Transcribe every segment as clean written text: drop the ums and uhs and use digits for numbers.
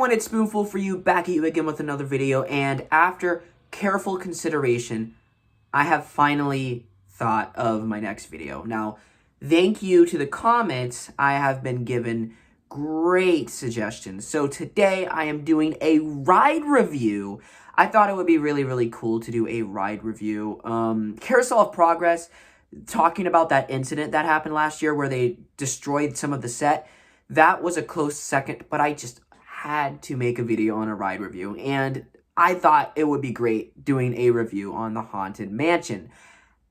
everyone, it's Spoonful for you, back at you again with another video, and after careful consideration, I have finally thought of my next video. Now, thank you to the comments. I have been given great suggestions. So today I am doing a ride review. I thought it would be really cool to do a ride review. Carousel of Progress, talking about that incident that happened last year where they destroyed some of the set. That was a close second, but I just had to make a video on a ride review, and I thought it would be great doing a review on the Haunted Mansion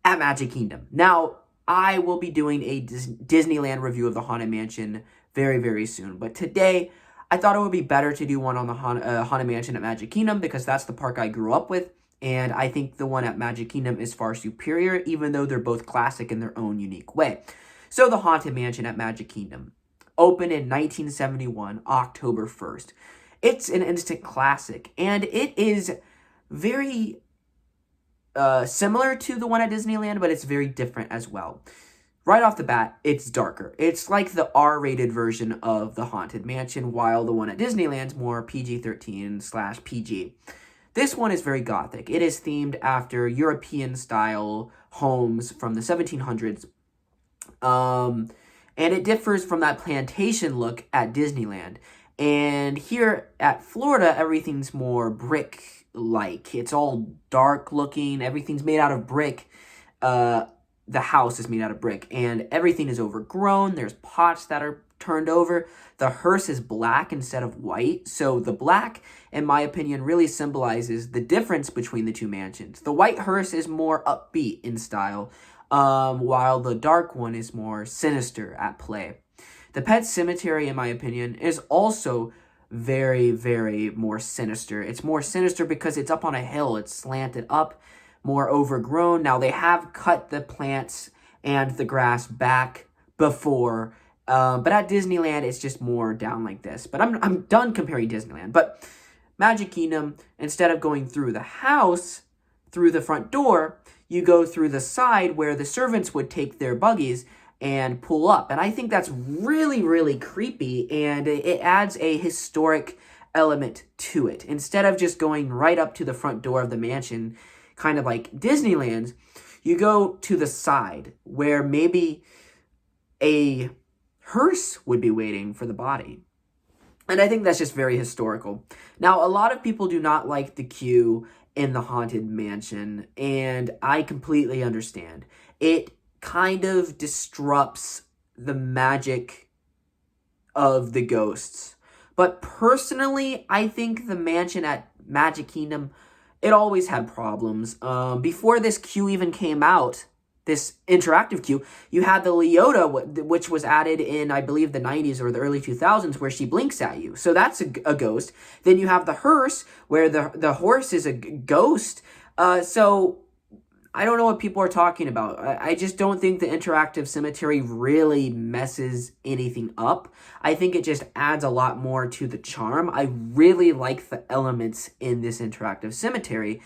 at Magic Kingdom. Now, I will be doing a Disneyland review of the Haunted Mansion very soon, but today I thought it would be better to do one on the Haunted Mansion at Magic Kingdom because that's the park I grew up with, and I think the one at Magic Kingdom is far superior, even though they're both classic in their own unique way. So the Haunted Mansion at Magic Kingdom opened in 1971, October 1st. It's an instant classic, and it is very similar to the one at Disneyland, but it's very different as well. Right off the bat, it's darker. It's like the R-rated version of the Haunted Mansion, while the one at Disneyland's more PG-13/PG. This one is very gothic. It is themed after European-style homes from the 1700s. And it differs from that plantation look at Disneyland. And here at Florida, everything's more brick-like. It's all dark looking. Everything's made out of brick. The house is made out of brick. And everything is overgrown. There's pots that are turned over. The hearse is black instead of white. So the black, in my opinion, really symbolizes the difference between the two mansions. The white hearse is more upbeat in style, while the dark one is more sinister at play. The Pet Cemetery, in my opinion, is also very more sinister. It's more sinister because it's up on a hill. It's slanted up, more overgrown. Now, they have cut the plants and the grass back before, but at Disneyland, it's just more down like this. But I'm done comparing Disneyland. But Magic Kingdom, instead of going through the house, through the front door, you go through the side where the servants would take their buggies and pull up. And I think that's really creepy, and it adds a historic element to it. Instead of just going right up to the front door of the mansion, kind of like Disneyland, you go to the side where maybe a hearse would be waiting for the body. And I think that's just very historical. Now, a lot of people do not like the queue in the Haunted Mansion, and I completely understand. It kind of disrupts the magic of the ghosts. But personally, I think the mansion at Magic Kingdom, it always had problems. Before this queue even came out, this interactive queue, you had the Leota, which was added in, I believe, the 90s or the early 2000s, where she blinks at you. So that's a ghost. Then you have the hearse, where the horse is a ghost. So I don't know what people are talking about. I just don't think the interactive cemetery really messes anything up. I think it just adds a lot more to the charm. I really like the elements in this interactive cemetery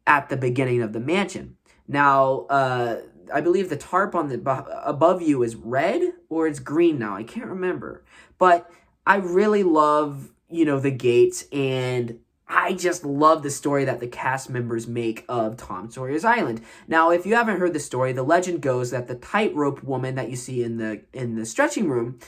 at the beginning of the mansion. Now, I believe the tarp on the above you is red, or it's green now. I can't remember. But I really love, the gates, and I just love the story that the cast members make of Tom Sawyer's Island. Now, if you haven't heard the story, the legend goes that the tightrope woman that you see in the stretching room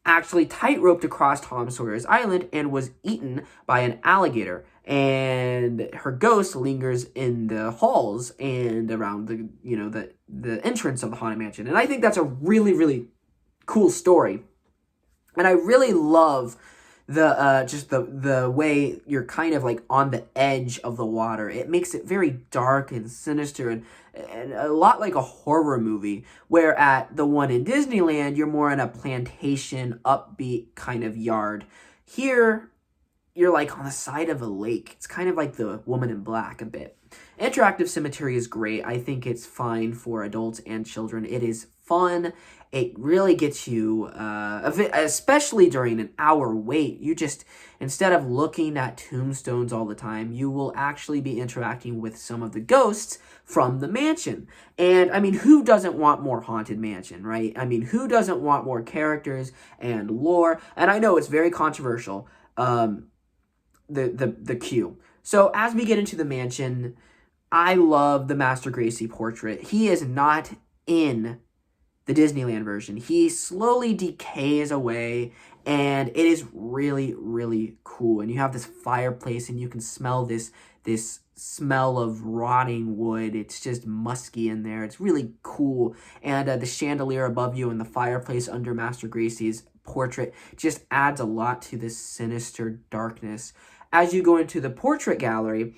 actually tightroped across Tom Sawyer's Island and was eaten by an alligator. And her ghost lingers in the halls and around the entrance of the Haunted Mansion. And I think that's a really cool story. And I really love the way you're kind of like on the edge of the water. It makes it very dark and sinister and a lot like a horror movie, where at the one in Disneyland, you're more in a plantation, upbeat kind of yard. Here, you're like on the side of a lake. It's kind of like the Woman in Black a bit. Interactive Cemetery is great. I think it's fine for adults and children. It is fun. It really gets you, especially during an hour wait. You just, instead of looking at tombstones all the time, you will actually be interacting with some of the ghosts from the mansion. And, I mean, who doesn't want more Haunted Mansion, right? I mean, who doesn't want more characters and lore? And I know it's very controversial. the queue. So as we get into the mansion, I love the Master Gracie portrait. He is not in the Disneyland version. He slowly decays away, and it is really, really cool. And you have this fireplace, and you can smell this smell of rotting wood. It's just musky in there. It's really cool. And the chandelier above you and the fireplace under Master Gracie's portrait just adds a lot to this sinister darkness. As you go into the portrait gallery,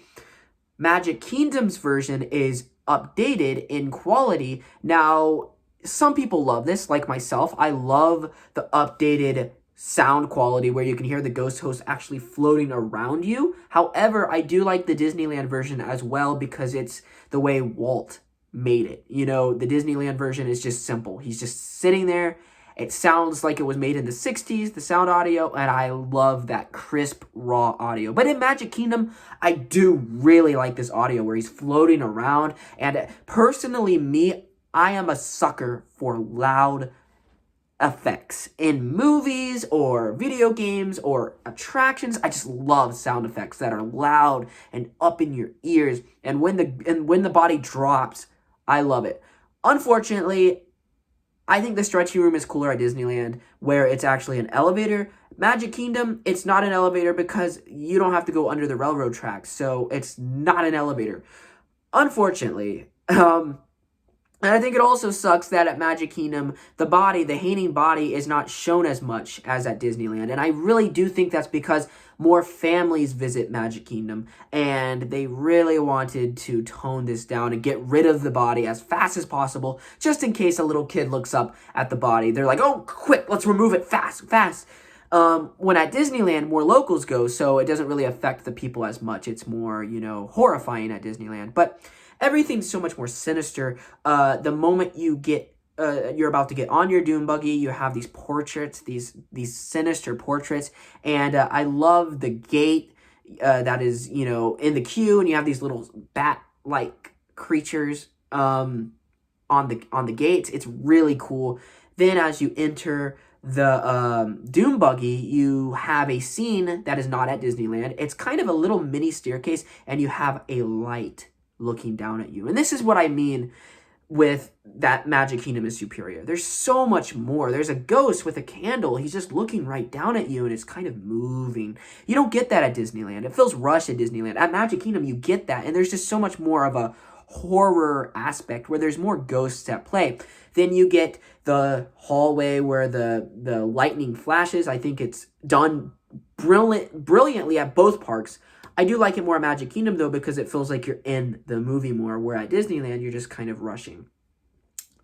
Magic Kingdom's version is updated in quality. Now, some people love this, like myself. I love the updated sound quality where you can hear the ghost host actually floating around you. However, I do like the Disneyland version as well because it's the way Walt made it. You know, the Disneyland version is just simple. He's just sitting there. It sounds like it was made in the 60s, the sound audio, and I love that crisp, raw audio. But in Magic Kingdom, I do really like this audio where he's floating around. And personally, I am a sucker for loud effects in movies or video games or attractions. I just love sound effects that are loud and up in your ears. And when the body drops, I love it. Unfortunately, I think the stretchy room is cooler at Disneyland, where it's actually an elevator. Magic Kingdom, it's not an elevator because you don't have to go under the railroad tracks, so it's not an elevator. Unfortunately, and I think it also sucks that at Magic Kingdom, the hanging body is not shown as much as at Disneyland. And I really do think that's because more families visit Magic Kingdom, and they really wanted to tone this down and get rid of the body as fast as possible, just in case a little kid looks up at the body. They're like, oh, quick, let's remove it fast. When at Disneyland, more locals go, so it doesn't really affect the people as much. It's more, horrifying at Disneyland. But everything's so much more sinister. The moment you're about to get on your dune buggy, you have these portraits, these sinister portraits, and I love the gate that is in the queue, and you have these little bat-like creatures on the gates. It's really cool. Then as you enter the dune buggy, you have a scene that is not at Disneyland. It's kind of a little mini staircase, and you have a light looking down at you. And this is what I mean with that Magic Kingdom is superior. There's so much more. There's a ghost with a candle. He's just looking right down at you, and it's kind of moving. You don't get that at Disneyland. It feels rushed at Disneyland. At Magic Kingdom, you get that, and there's just so much more of a horror aspect where there's more ghosts at play. Then you get the hallway where the lightning flashes. I think it's done brilliantly at both parks. I do like it more at Magic Kingdom, though, because it feels like you're in the movie more, where at Disneyland, you're just kind of rushing.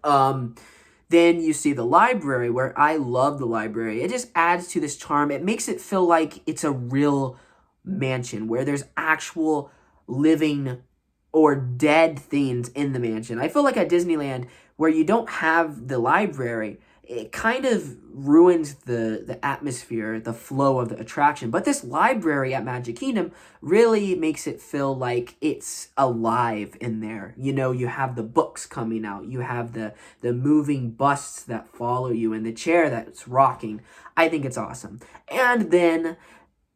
Then you see the library, where I love the library. It just adds to this charm. It makes it feel like it's a real mansion, where there's actual living or dead things in the mansion. I feel like at Disneyland, where you don't have the library, it kind of ruins the atmosphere, the flow of the attraction. But this library at Magic Kingdom really makes it feel like it's alive in there. You have the books coming out. You have the moving busts that follow you and the chair that's rocking. I think it's awesome. And then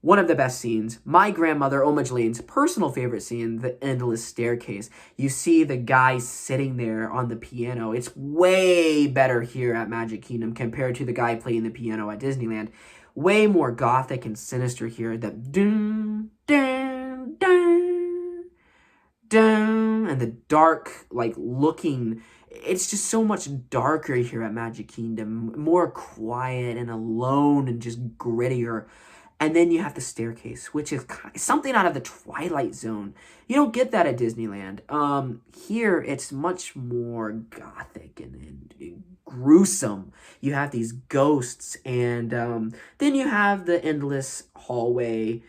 one of the best scenes, my grandmother, Oma Jalene's personal favorite scene, the endless staircase. You see the guy sitting there on the piano. It's way better here at Magic Kingdom compared to the guy playing the piano at Disneyland. Way more gothic and sinister here. The dun, dun, dun, dun, and the dark, looking. It's just so much darker here at Magic Kingdom. More quiet and alone and just grittier. And then you have the staircase, which is something out of the Twilight Zone. You don't get that at Disneyland. Here, it's much more gothic and gruesome. You have these ghosts, and then you have the endless hallway,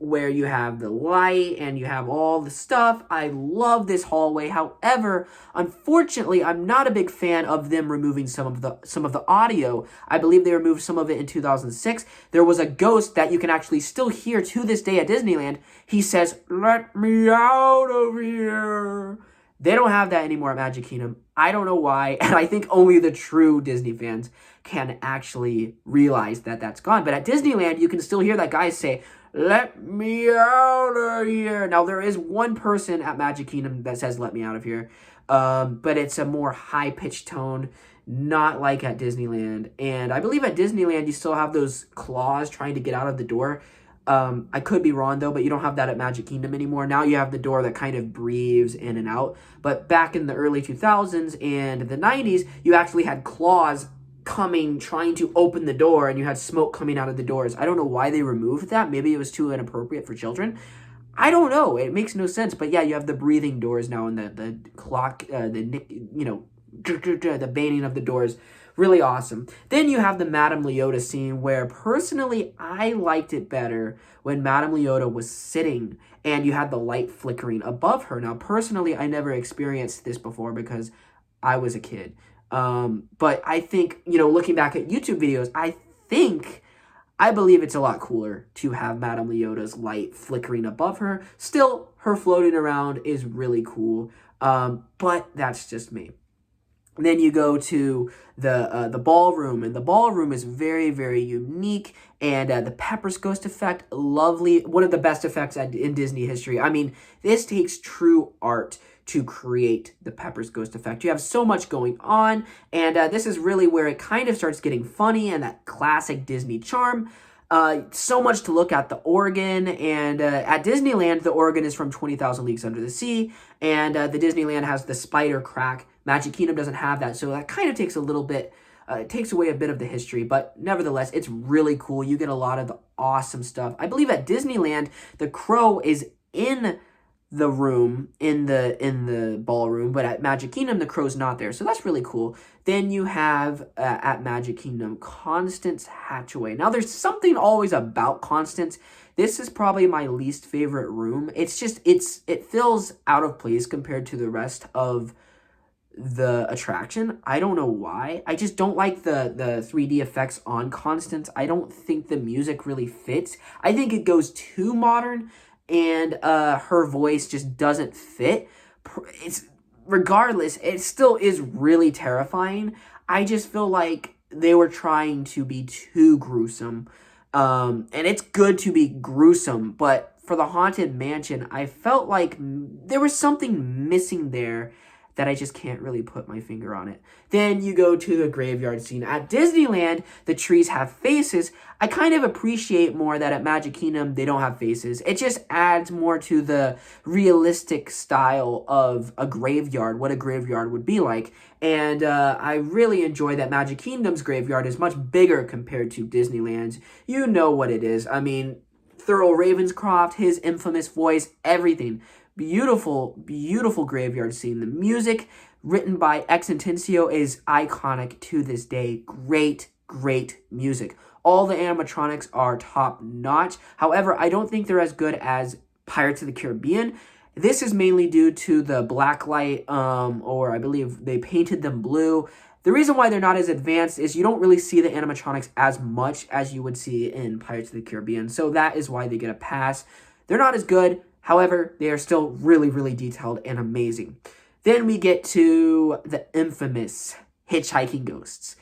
where you have the light and you have all the stuff. I love this hallway. However, unfortunately, I'm not a big fan of them removing some of the audio. I believe they removed some of it in 2006. There was a ghost that you can actually still hear to this day at Disneyland. He says, "Let me out of here." They don't have that anymore at Magic Kingdom. I don't know why, and I think only the true Disney fans can actually realize that that's gone. But at Disneyland, you can still hear that guy say, "Let me out of here." Now, there is one person at Magic Kingdom that says, "Let me out of here," but it's a more high-pitched tone, not like at Disneyland. And I believe at Disneyland, you still have those claws trying to get out of the door. I could be wrong, though, but you don't have that at Magic Kingdom anymore. Now you have the door that kind of breathes in and out. But back in the early 2000s and the 90s, you actually had claws coming, trying to open the door, and you had smoke coming out of the doors. I don't know why they removed that. Maybe it was too inappropriate for children. I don't know. It makes no sense. But yeah, you have the breathing doors now, and the clock, the banging of the doors. Really awesome. Then you have the Madame Leota scene, where personally I liked it better when Madame Leota was sitting and you had the light flickering above her. Now, personally, I never experienced this before because I was a kid. But I think, looking back at YouTube videos, I believe it's a lot cooler to have Madame Leota's light flickering above her. Still, her floating around is really cool. But that's just me. Then you go to the ballroom, and the ballroom is very, very unique, and the Pepper's Ghost effect, lovely, one of the best effects in Disney history. I mean, this takes true art to create the Pepper's Ghost effect. You have so much going on, and this is really where it kind of starts getting funny and that classic Disney charm. So much to look at. The organ, and at Disneyland, the organ is from 20,000 Leagues Under the Sea, and the Disneyland has the spider crack. Magic Kingdom doesn't have that, so that kind of takes a little bit, it takes away a bit of the history, but nevertheless, it's really cool. You get a lot of the awesome stuff. I believe at Disneyland, the crow is in the room, in the ballroom, but at Magic Kingdom, the crow's not there, so that's really cool. Then you have, at Magic Kingdom, Constance Hatchway. Now, there's something always about Constance. This is probably my least favorite room. It's just, it feels out of place compared to the rest of the attraction. I don't know why. I just don't like the 3D effects on Constance. I don't think the music really fits. I think it goes too modern, and her voice just doesn't fit. Regardless, it still is really terrifying. I just feel like they were trying to be too gruesome. And it's good to be gruesome, but for the Haunted Mansion, I felt like there was something missing there that I just can't really put my finger on it. Then you go to the graveyard scene. At Disneyland, the trees have faces. I kind of appreciate more that at Magic Kingdom, they don't have faces. It just adds more to the realistic style of a graveyard, what a graveyard would be like. And I really enjoy that Magic Kingdom's graveyard is much bigger compared to Disneyland's. You know what it is. I mean, Thurl Ravenscroft, his infamous voice, everything. Beautiful, beautiful graveyard scene. The music written by Ex Intencio is iconic to this day. Great, great music. All the animatronics are top notch. However, I don't think they're as good as Pirates of the Caribbean. This is mainly due to the black light, or I believe they painted them blue. The reason why they're not as advanced is you don't really see the animatronics as much as you would see in Pirates of the Caribbean. So that is why they get a pass. They're not as good. However, they are still really, really detailed and amazing. Then we get to the infamous Hitchhiking Ghosts.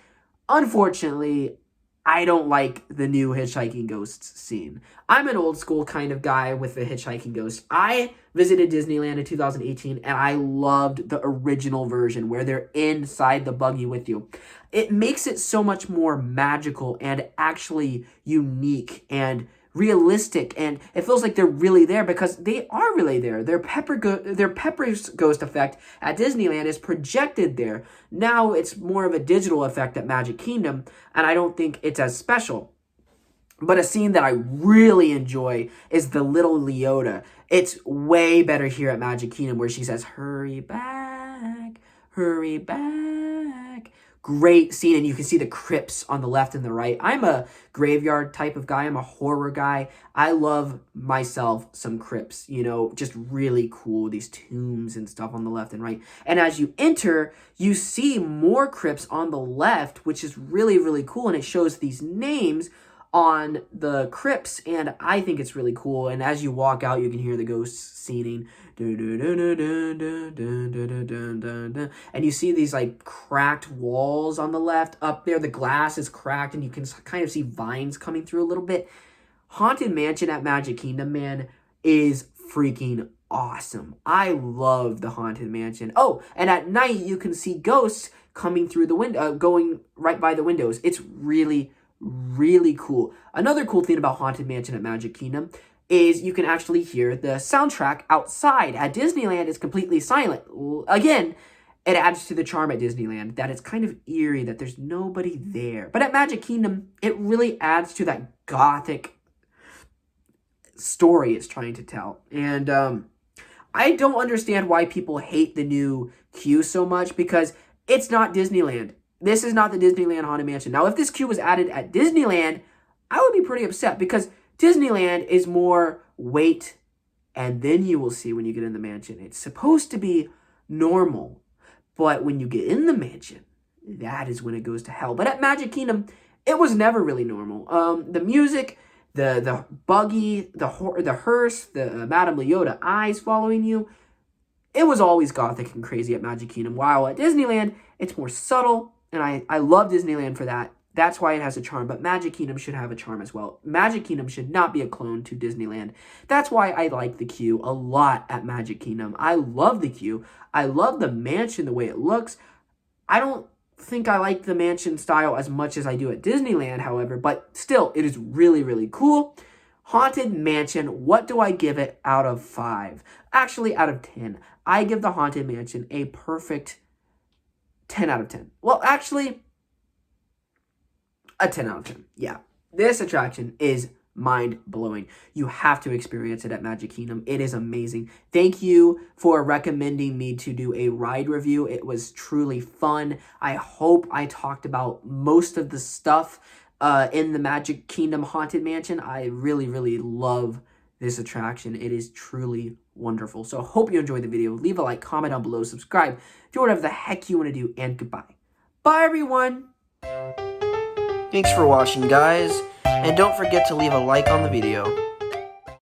Unfortunately, I don't like the new Hitchhiking Ghosts scene. I'm an old school kind of guy with the Hitchhiking Ghosts. I visited Disneyland in 2018, and I loved the original version where they're inside the buggy with you. It makes it so much more magical and actually unique and realistic, and it feels like they're really there because they are really there. Their Pepper's Ghost effect at Disneyland is projected there. Now it's more of a digital effect at Magic Kingdom, and I don't think it's as special. But a scene that I really enjoy is the little Leota. It's way better here at Magic Kingdom where she says, "Hurry back, hurry back." Great scene, and you can see the crypts on the left and the right. I'm a graveyard type of guy. I'm a horror guy. I love myself some crypts, just really cool, these tombs and stuff on the left and right. And as you enter, you see more crypts on the left, which is really, really cool, and it shows these names on the crypts, and I think it's really cool. And as you walk out, you can hear the ghosts singing, and you see these like cracked walls on the left. Up there, the glass is cracked, and you can kind of see vines coming through a little bit. Haunted Mansion at Magic Kingdom, man, is freaking awesome. I love the Haunted Mansion. Oh, and at night, you can see ghosts coming through the window, going right by the windows. It's really, really cool. Another cool thing about Haunted Mansion at Magic Kingdom is you can actually hear the soundtrack outside. At Disneyland, it's completely silent. Again, it adds to the charm at Disneyland that it's kind of eerie, that there's nobody there. But at Magic Kingdom, it really adds to that gothic story it's trying to tell. And I don't understand why people hate the new queue so much, because it's not Disneyland. This is not the Disneyland Haunted Mansion. Now, if this queue was added at Disneyland, I would be pretty upset, because Disneyland is more wait and then you will see when you get in the mansion. It's supposed to be normal, but when you get in the mansion, that is when it goes to hell. But at Magic Kingdom, it was never really normal. The music, the buggy, the hearse, the Madame Leota eyes following you, it was always gothic and crazy at Magic Kingdom. While at Disneyland, it's more subtle, and I love Disneyland for that. That's why it has a charm, but Magic Kingdom should have a charm as well. Magic Kingdom should not be a clone to Disneyland. That's why I like the queue a lot at Magic Kingdom. I love the queue. I love the mansion, the way it looks. I don't think I like the mansion style as much as I do at Disneyland, however, but still, it is really, really cool. Haunted Mansion, what do I give it out of 5? Actually, out of 10. I give the Haunted Mansion a perfect 10 out of 10. Well, actually, a 10 out of 10. Yeah. This attraction is mind-blowing. You have to experience it at Magic Kingdom. It is amazing. Thank you for recommending me to do a ride review. It was truly fun. I hope I talked about most of the stuff in the Magic Kingdom Haunted Mansion. I really, really love this attraction. It is truly wonderful. So I hope you enjoyed the video. Leave a like, comment down below, subscribe, do whatever the heck you want to do, and goodbye. Bye, everyone! Thanks for watching, guys, and don't forget to leave a like on the video.